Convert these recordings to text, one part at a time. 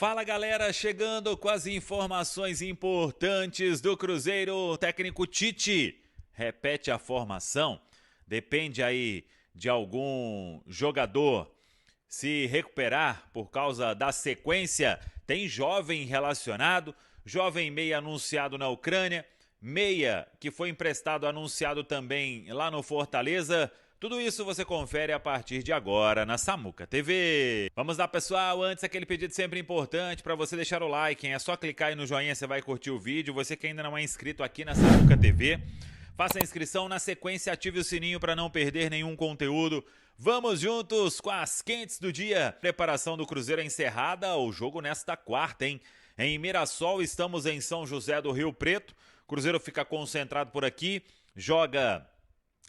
Fala galera, chegando com as informações importantes do Cruzeiro. O técnico Tite repete a formação. Depende aí de algum jogador se recuperar por causa da sequência. Tem jovem relacionado, jovem meia anunciado na Ucrânia, meia que foi emprestado anunciado também lá no Fortaleza. Tudo isso você confere a partir de agora na Samuca TV. Vamos lá, pessoal. Antes, aquele pedido sempre importante para você deixar o like, hein? É só clicar aí no joinha, você vai curtir o vídeo. Você que ainda não é inscrito aqui na Samuca TV, faça a inscrição. Na sequência, ative o sininho para não perder nenhum conteúdo. Vamos juntos com as quentes do dia. Preparação do Cruzeiro encerrada. O jogo nesta quarta, hein? Em Mirassol, estamos em São José do Rio Preto. Cruzeiro fica concentrado por aqui. Joga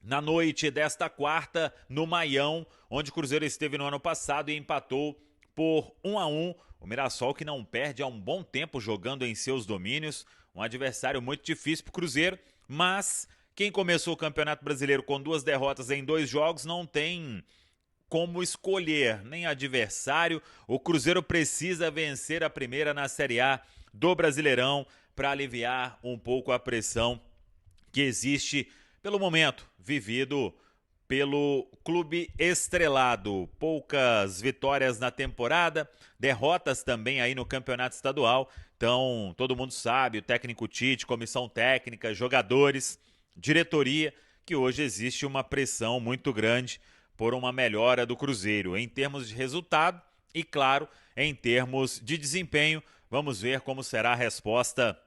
na noite desta quarta, no Maião, onde o Cruzeiro esteve no ano passado e empatou por 1-1. O Mirassol que não perde há um bom tempo jogando em seus domínios. Um adversário muito difícil para o Cruzeiro, mas quem começou o Campeonato Brasileiro com 2 derrotas em 2 jogos não tem como escolher nem adversário. O Cruzeiro precisa vencer a primeira na Série A do Brasileirão para aliviar um pouco a pressão que existe pelo momento vivido pelo clube estrelado. Poucas vitórias na temporada, derrotas também aí no campeonato estadual. Então, todo mundo sabe, o técnico Tite, comissão técnica, jogadores, diretoria, que hoje existe uma pressão muito grande por uma melhora do Cruzeiro em termos de resultado e, claro, em termos de desempenho. Vamos ver como será a resposta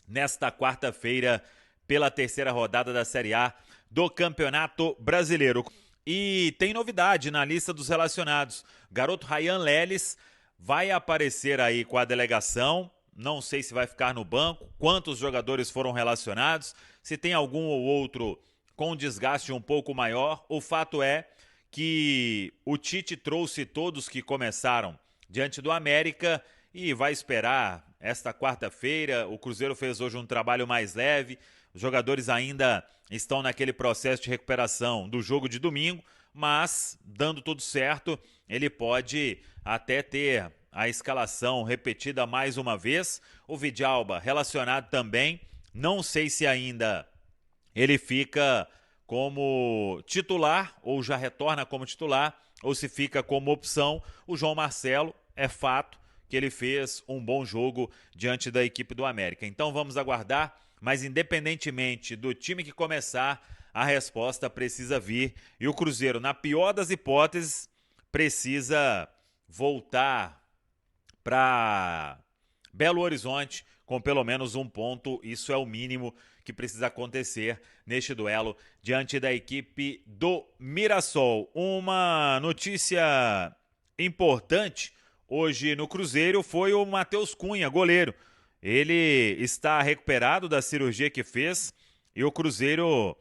nesta quarta-feira pela terceira rodada da Série A do Campeonato Brasileiro. E tem novidade na lista dos relacionados. Garoto Ryan Leles vai aparecer aí com a delegação. Não sei se vai ficar no banco, quantos jogadores foram relacionados, se tem algum ou outro com desgaste um pouco maior. O fato é que o Tite trouxe todos que começaram diante do América e vai esperar esta quarta-feira. O Cruzeiro fez hoje um trabalho mais leve. Os jogadores ainda estão naquele processo de recuperação do jogo de domingo, mas, dando tudo certo, ele pode até ter a escalação repetida mais uma vez. O Vidalba relacionado também. Não sei se ainda ele fica como titular ou já retorna como titular ou se fica como opção. O João Marcelo, é fato que ele fez um bom jogo diante da equipe do América. Então vamos aguardar. Mas independentemente do time que começar, a resposta precisa vir. E o Cruzeiro, na pior das hipóteses, precisa voltar para Belo Horizonte com pelo menos um ponto. Isso é o mínimo que precisa acontecer neste duelo diante da equipe do Mirassol. Uma notícia importante hoje no Cruzeiro foi o Matheus Cunha, goleiro. Ele está recuperado da cirurgia que fez e o Cruzeiro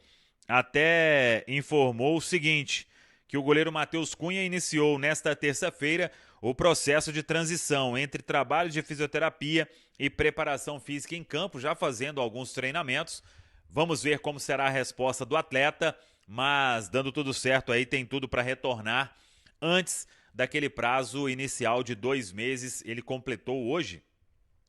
até informou o seguinte, que o goleiro Matheus Cunha iniciou nesta terça-feira o processo de transição entre trabalho de fisioterapia e preparação física em campo, já fazendo alguns treinamentos. Vamos ver como será a resposta do atleta, mas dando tudo certo aí, tem tudo para retornar antes daquele prazo inicial de 2 meses. Ele completou hoje,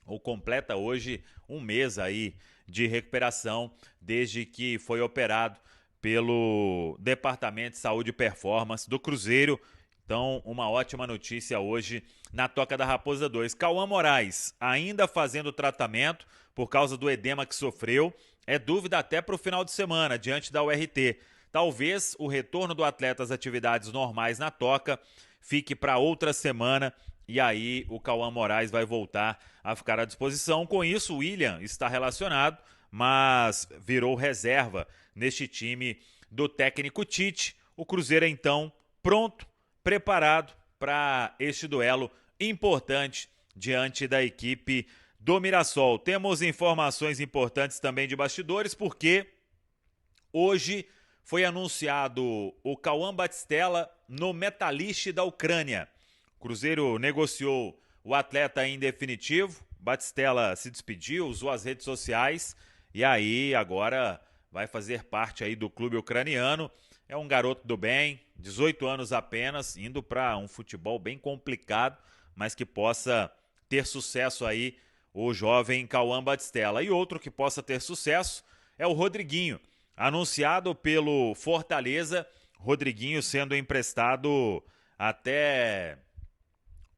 ou completa hoje, um mês aí de recuperação desde que foi operado pelo Departamento de Saúde e Performance do Cruzeiro. Então, uma ótima notícia hoje na Toca da Raposa 2. Cauã Moraes ainda fazendo tratamento por causa do edema que sofreu. É dúvida até para o final de semana, diante da URT. Talvez o retorno do atleta às atividades normais na Toca fique para outra semana. E aí o Cauã Moraes vai voltar a ficar à disposição. Com isso, o William está relacionado, mas virou reserva neste time do técnico Tite. O Cruzeiro, então, pronto, preparado para este duelo importante diante da equipe do Mirassol. Temos informações importantes também de bastidores, porque hoje foi anunciado o Cauã Batistella no Metalist da Ucrânia. O Cruzeiro negociou o atleta em definitivo. Batistella se despediu, usou as redes sociais e aí agora vai fazer parte aí do clube ucraniano. É um garoto do bem, 18 anos apenas, indo para um futebol bem complicado, mas que possa ter sucesso aí o jovem Cauã Batistella. E outro que possa ter sucesso é o Rodriguinho, anunciado pelo Fortaleza, Rodriguinho sendo emprestado até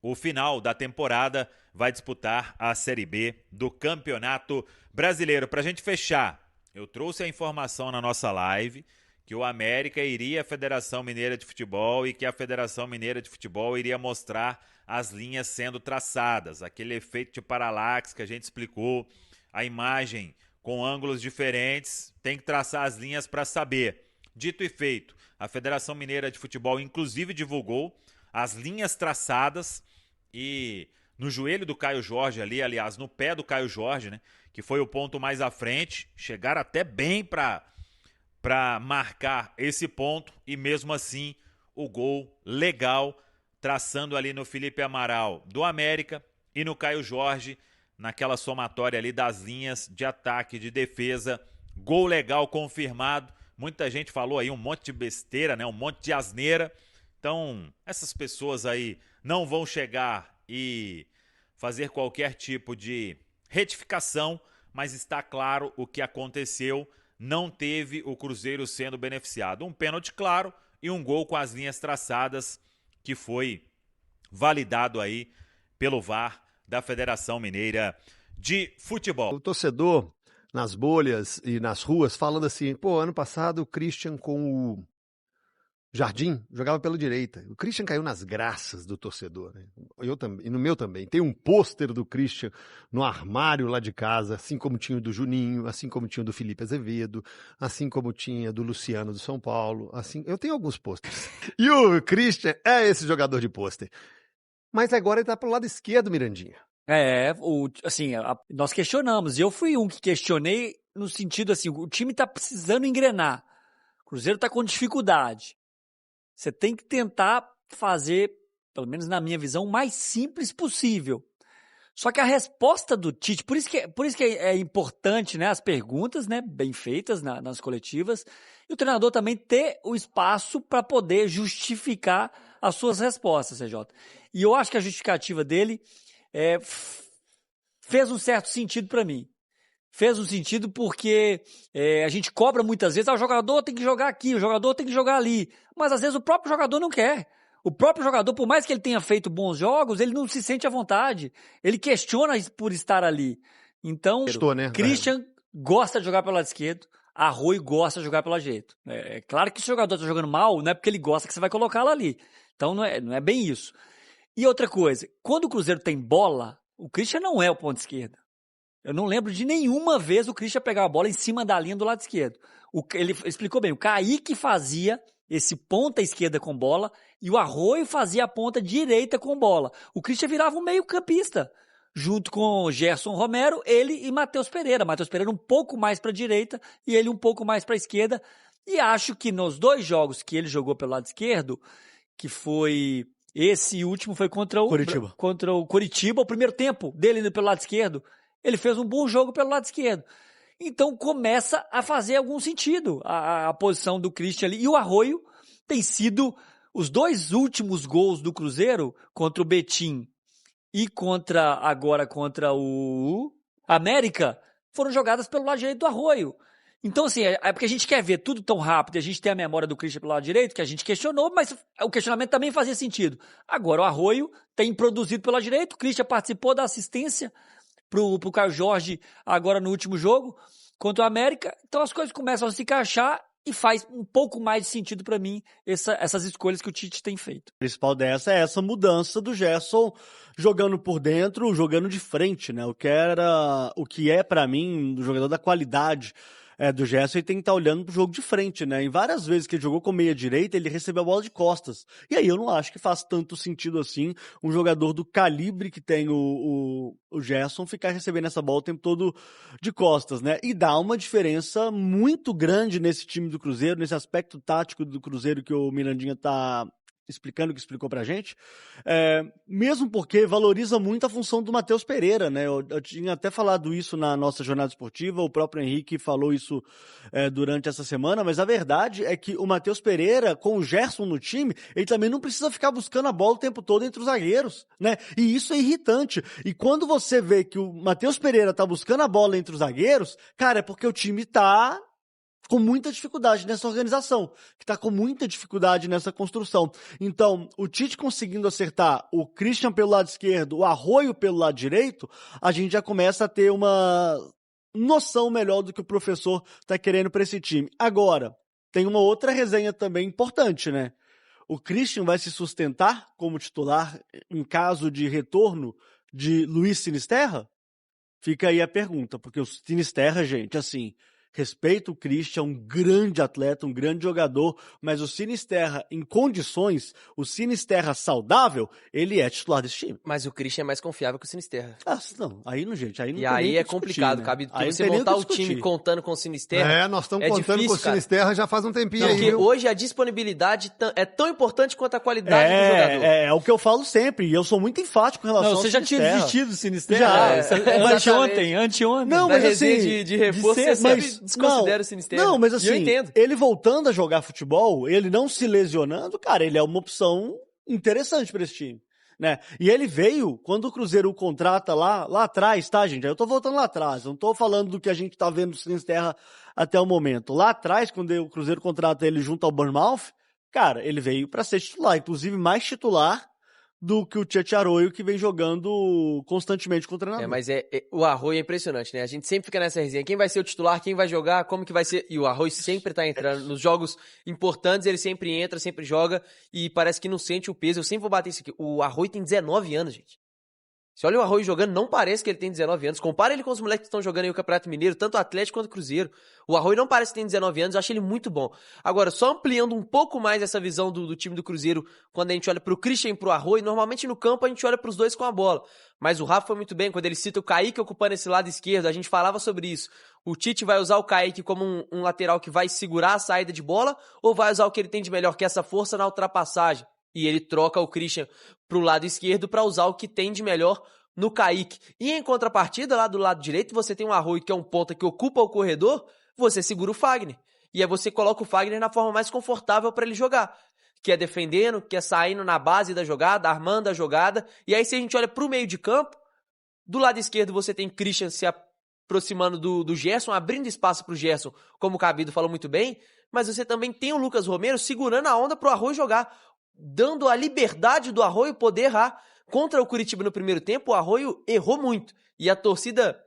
o final da temporada, vai disputar a Série B do Campeonato Brasileiro. Para a gente fechar, eu trouxe a informação na nossa live que o América iria à Federação Mineira de Futebol e que a Federação Mineira de Futebol iria mostrar as linhas sendo traçadas, aquele efeito de paralaxe que a gente explicou, a imagem com ângulos diferentes, tem que traçar as linhas para saber. Dito e feito, a Federação Mineira de Futebol inclusive divulgou as linhas traçadas e no joelho do Caio Jorge ali, aliás, no pé do Caio Jorge, né, que foi o ponto mais à frente, chegaram até bem para marcar esse ponto e mesmo assim o gol legal, traçando ali no Felipe Amaral do América e no Caio Jorge, naquela somatória ali das linhas de ataque e de defesa, gol legal confirmado. Muita gente falou aí um monte de besteira, né, um monte de asneira. Então, essas pessoas aí não vão chegar e fazer qualquer tipo de retificação, mas está claro o que aconteceu. Não teve o Cruzeiro sendo beneficiado. Um pênalti claro e um gol com as linhas traçadas que foi validado aí pelo VAR da Federação Mineira de Futebol. O torcedor nas bolhas e nas ruas falando assim, pô, ano passado o Christian com o Jardim jogava pela direita. O Christian caiu nas graças do torcedor, né? Eu também, e no meu também. Tem um pôster do Christian no armário lá de casa, assim como tinha o do Juninho, assim como tinha o do Felipe Azevedo, assim como tinha do Luciano do São Paulo. Assim, eu tenho alguns pôsteres. E o Christian é esse jogador de pôster. Mas agora ele tá pro lado esquerdo, Mirandinha. Nós questionamos. Eu fui um que questionei no sentido assim, o time tá precisando engrenar. O Cruzeiro tá com dificuldade. Você tem que tentar fazer, pelo menos na minha visão, o mais simples possível. Só que a resposta do Tite, por isso que é importante, né, as perguntas, né, bem feitas nas coletivas, e o treinador também ter o espaço para poder justificar as suas respostas, CJ. E eu acho que a justificativa dele fez um certo sentido para mim. Fez um sentido porque a gente cobra muitas vezes, o jogador tem que jogar aqui, o jogador tem que jogar ali. Mas às vezes o próprio jogador não quer. O próprio jogador, por mais que ele tenha feito bons jogos, ele não se sente à vontade. Ele questiona por estar ali. Então, Christian gosta de jogar pelo lado esquerdo, Arroio gosta de jogar pelo lado direito. É claro que se o jogador está jogando mal, não é porque ele gosta que você vai colocá-lo ali. Então não é bem isso. E outra coisa, quando o Cruzeiro tem bola, o Christian não é o ponto esquerdo. Eu não lembro de nenhuma vez o Christian pegar a bola em cima da linha do lado esquerdo. Ele explicou bem, o Kaique fazia esse ponta esquerda com bola e o Arroio fazia a ponta direita com bola. O Christian virava um meio campista, junto com Gerson Romero, ele e Matheus Pereira. Matheus Pereira um pouco mais para a direita e ele um pouco mais para a esquerda. E acho que nos dois jogos que ele jogou pelo lado esquerdo, que foi... Esse último foi contra o Coritiba, o primeiro tempo dele indo pelo lado esquerdo, ele fez um bom jogo pelo lado esquerdo. Então começa a fazer algum sentido a posição do Christian ali. E o Arroio tem sido os dois últimos gols do Cruzeiro contra o Betim e agora contra o América foram jogadas pelo lado direito do Arroio. Então assim, é porque a gente quer ver tudo tão rápido e a gente tem a memória do Christian pelo lado direito que a gente questionou, mas o questionamento também fazia sentido. Agora o Arroio tem produzido pelo lado direito, o Christian participou da assistência pro Caio Jorge agora no último jogo contra o América, então as coisas começam a se encaixar e faz um pouco mais de sentido para mim essas escolhas que o Tite tem feito. O principal dessa é essa mudança do Gerson jogando por dentro, jogando de frente, né? O que é para mim, o jogador da qualidade do Gerson, ele tem que estar olhando pro jogo de frente, né? Em várias vezes que ele jogou com meia direita, ele recebeu a bola de costas. E aí eu não acho que faz tanto sentido assim um jogador do calibre que tem o Gerson ficar recebendo essa bola o tempo todo de costas, né? E dá uma diferença muito grande nesse time do Cruzeiro, nesse aspecto tático do Cruzeiro que o Mirandinha tá explicando o que explicou pra gente, mesmo porque valoriza muito a função do Matheus Pereira, né? Eu tinha até falado isso na nossa jornada esportiva, o próprio Henrique falou isso durante essa semana, mas a verdade é que o Matheus Pereira, com o Gerson no time, ele também não precisa ficar buscando a bola o tempo todo entre os zagueiros, né? E isso é irritante. E quando você vê que o Matheus Pereira tá buscando a bola entre os zagueiros, cara, é porque o time tá com muita dificuldade nessa organização, que tá com muita dificuldade nessa construção. Então, o Tite conseguindo acertar o Christian pelo lado esquerdo, o Arroio pelo lado direito, a gente já começa a ter uma noção melhor do que o professor tá querendo para esse time. Agora, tem uma outra resenha também importante, né? O Christian vai se sustentar como titular em caso de retorno de Luiz Sinisterra? Fica aí a pergunta, porque o Sinisterra, gente, assim, respeito o Christian, um grande atleta, um grande jogador, mas o Sinisterra em condições, o Sinisterra saudável, ele é titular desse time. Mas o Christian é mais confiável que o Sinisterra. Não, aí não, gente, aí não E tem aí nem o é que complicado, discutir, né? cabe Aí não você tem nem montar que o time discutir. contando com o Sinisterra. Nós estamos É contando difícil, com o cara. Sinisterra já faz um tempinho aí, Porque viu? hoje a disponibilidade é tão importante quanto a qualidade do jogador. É o que eu falo sempre, e eu sou muito enfático em relação Não, ao você já tinha Sinisterra. desistido do Sinisterra? Já, Anteontem. Não, Na mas resenha assim, de reforço, de você ser, sempre desconsidera o Sinisterra. Não, mas E eu assim, entendo. ele voltando a jogar futebol, ele não se lesionando, cara, ele é uma opção interessante pra esse time, né? E ele veio, quando o Cruzeiro o contrata lá atrás, tá, gente? Aí eu tô voltando lá atrás, não tô falando do que a gente tá vendo do Sinisterra até o momento. Lá atrás, quando o Cruzeiro contrata ele junto ao Bournemouth, cara, ele veio pra ser titular, inclusive mais titular do que o Tietchan Arroyo, que vem jogando constantemente com o treinador. Mas o Arroio é impressionante, né? A gente sempre fica nessa resenha. Quem vai ser o titular? Quem vai jogar? Como que vai ser? E o Arroio sempre tá entrando. Nos jogos importantes, ele sempre entra, sempre joga. E parece que não sente o peso. Eu sempre vou bater isso aqui. O Arroio tem 19 anos, gente. Você olha o Arroio jogando, não parece que ele tem 19 anos. Compara ele com os moleques que estão jogando aí o Campeonato Mineiro, tanto o Atlético quanto o Cruzeiro. O Arroio não parece que tem 19 anos, eu acho ele muito bom. Agora, só ampliando um pouco mais essa visão do time do Cruzeiro, quando a gente olha pro Christian e pro Arroio, normalmente no campo a gente olha pros dois com a bola. Mas o Rafa foi muito bem, quando ele cita o Kaique ocupando esse lado esquerdo, a gente falava sobre isso. O Tite vai usar o Kaique como um lateral que vai segurar a saída de bola, ou vai usar o que ele tem de melhor, que é essa força na ultrapassagem? E ele troca o Christian pro lado esquerdo para usar o que tem de melhor no Kaique. E em contrapartida, lá do lado direito, você tem um Arroio que é um ponta que ocupa o corredor, você segura o Fagner. E aí você coloca o Fagner na forma mais confortável para ele jogar. Que é defendendo, que é saindo na base da jogada, armando a jogada. E aí se a gente olha pro meio de campo, do lado esquerdo você tem Christian se aproximando do Gerson, abrindo espaço pro Gerson, como o Cabido falou muito bem, mas você também tem o Lucas Romero segurando a onda pro Arroio jogar, dando a liberdade do Arroio poder errar. Contra o Curitiba no primeiro tempo, o Arroio errou muito. E a torcida...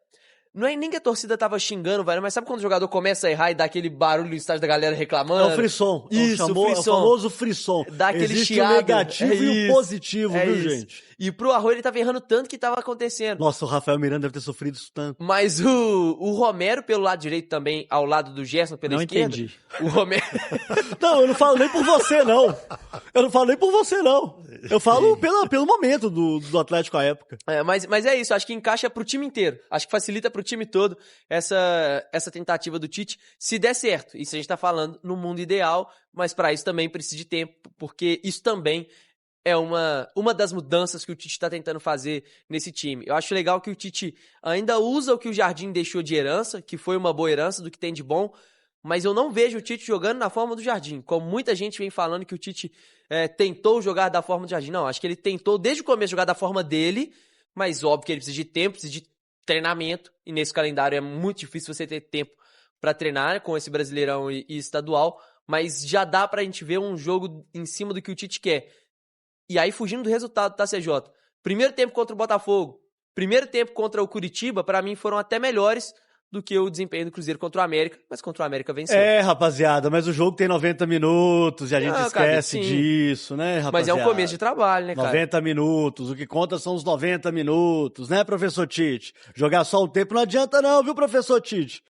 Não é nem que a torcida tava xingando, velho, mas sabe quando o jogador começa a errar e dá aquele barulho no estádio da galera reclamando? É o frisson. Isso, é o famoso frisson. Dá aquele Existe chiado. o negativo e o positivo, viu, isso. gente? E pro Arroio ele tava errando tanto que tava acontecendo. Nossa, o Rafael Miranda deve ter sofrido isso tanto. Mas o Romero pelo lado direito também, ao lado do Gerson pela Não esquerda. entendi. O Romero... Não, eu não falo nem por você, não. Eu não falo nem por você, não. Eu falo pelo momento do Atlético à época. Mas é isso, acho que encaixa pro time inteiro. Acho que facilita pro time todo essa tentativa do Tite, se der certo. Isso a gente tá falando no mundo ideal, mas para isso também precisa de tempo, porque isso também é uma das mudanças que o Tite tá tentando fazer nesse time. Eu acho legal que o Tite ainda usa o que o Jardim deixou de herança, que foi uma boa herança do que tem de bom, mas eu não vejo o Tite jogando na forma do Jardim, como muita gente vem falando que o Tite tentou jogar da forma do Jardim. Não, acho que ele tentou desde o começo jogar da forma dele, mas óbvio que ele precisa de tempo, precisa de treinamento, e nesse calendário é muito difícil você ter tempo para treinar com esse Brasileirão e estadual, mas já dá pra gente ver um jogo em cima do que o Tite quer. E aí, fugindo do resultado, tá, CJ? Primeiro tempo contra o Botafogo, primeiro tempo contra o Curitiba, pra mim foram até melhores do que o desempenho do Cruzeiro contra o América, mas contra o América venceu. Rapaziada, mas o jogo tem 90 minutos e a gente esquece disso, né, rapaziada? Mas é um começo de trabalho, né, cara? 90 minutos, o que conta são os 90 minutos, né, professor Tite? Jogar só um tempo não adianta não, viu, professor Tite?